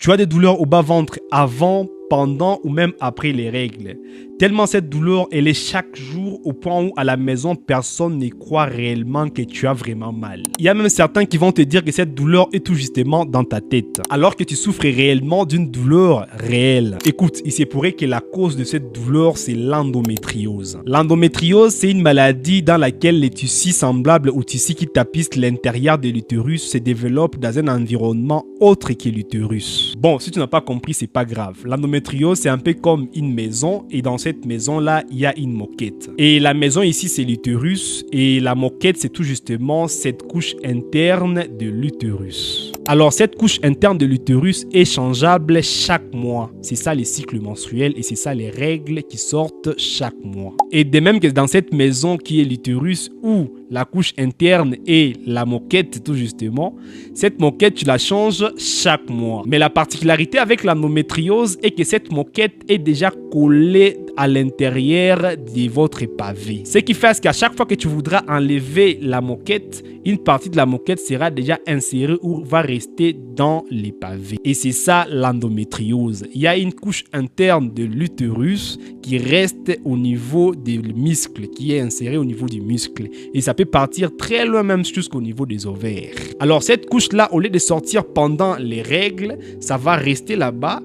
Tu as des douleurs au bas-ventre avant, pendant ou même après les règles. Tellement cette douleur, elle est chaque jour au point où à la maison, personne ne croit réellement que tu as vraiment mal. Il y a même certains qui vont te dire que cette douleur est tout justement dans ta tête, alors que tu souffres réellement d'une douleur réelle. Écoute, il se pourrait que la cause de cette douleur, c'est l'endométriose. L'endométriose, c'est une maladie dans laquelle les tissus semblables aux tissus qui tapissent l'intérieur de l'utérus se développent dans un environnement autre que l'utérus. Bon, si tu n'as pas compris, c'est pas grave. L'endométriose, c'est un peu comme une maison et dans cette maison-là, il y a une moquette. Et la maison ici, c'est l'utérus et la moquette, c'est tout justement cette couche interne de l'utérus. Alors, cette couche interne de l'utérus est changeable chaque mois. C'est ça les cycles menstruels et c'est ça les règles qui sortent chaque mois. Et de même que dans cette maison qui est l'utérus où la couche interne et la moquette tout justement, cette moquette tu la changes chaque mois. Mais la particularité avec l'endométriose est que cette moquette est déjà collée à l'intérieur de votre pavé. Ce qui fait qu'à chaque fois que tu voudras enlever la moquette, une partie de la moquette sera déjà insérée ou va rester dans les pavés. Et c'est ça l'endométriose. Il y a une couche interne de l'utérus qui reste au niveau des muscles, qui est insérée au niveau du muscle. Et ça peut partir très loin même jusqu'au niveau des ovaires. Alors cette couche-là, au lieu de sortir pendant les règles, ça va rester là-bas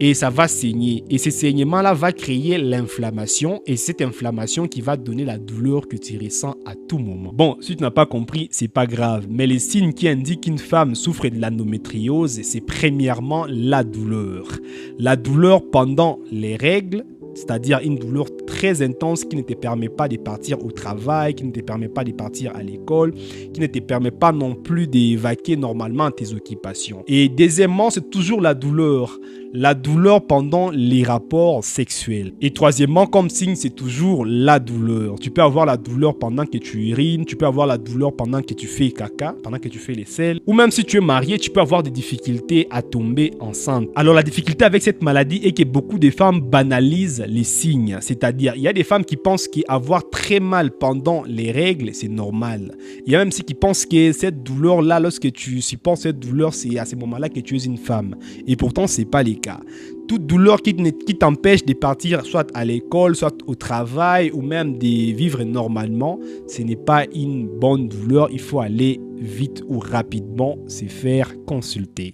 et ça va saigner. Et ce saignement-là va créer l'inflammation et cette inflammation qui va donner la douleur que tu ressens à tout moment. Bon, si tu n'as pas compris, c'est pas grave. Mais les signes qui indiquent qu'une femme souffre de l'endométriose, c'est premièrement la douleur. La douleur pendant les règles, c'est-à-dire une douleur très intense qui ne te permet pas de partir au travail, qui ne te permet pas de partir à l'école, qui ne te permet pas non plus d'évacuer normalement tes occupations. Et deuxièmement, c'est toujours la douleur pendant les rapports sexuels. Et troisièmement, comme signe, c'est toujours la douleur. Tu peux avoir la douleur pendant que tu urines, tu peux avoir la douleur pendant que tu fais caca, pendant que tu fais les selles, ou même si tu es marié, tu peux avoir des difficultés à tomber enceinte. Alors la difficulté avec cette maladie est que beaucoup de femmes banalisent les signes, c'est-à-dire il y a des femmes qui pensent qu'avoir très mal pendant les règles c'est normal. Il y a même ceux qui pensent que cette douleur là, lorsque tu supportes cette douleur, c'est à ce moment là que tu es une femme, et pourtant c'est pas le cas. Toute douleur qui t'empêche de partir soit à l'école, soit au travail ou même de vivre normalement, ce n'est pas une bonne douleur. Il faut aller vite ou rapidement se faire consulter.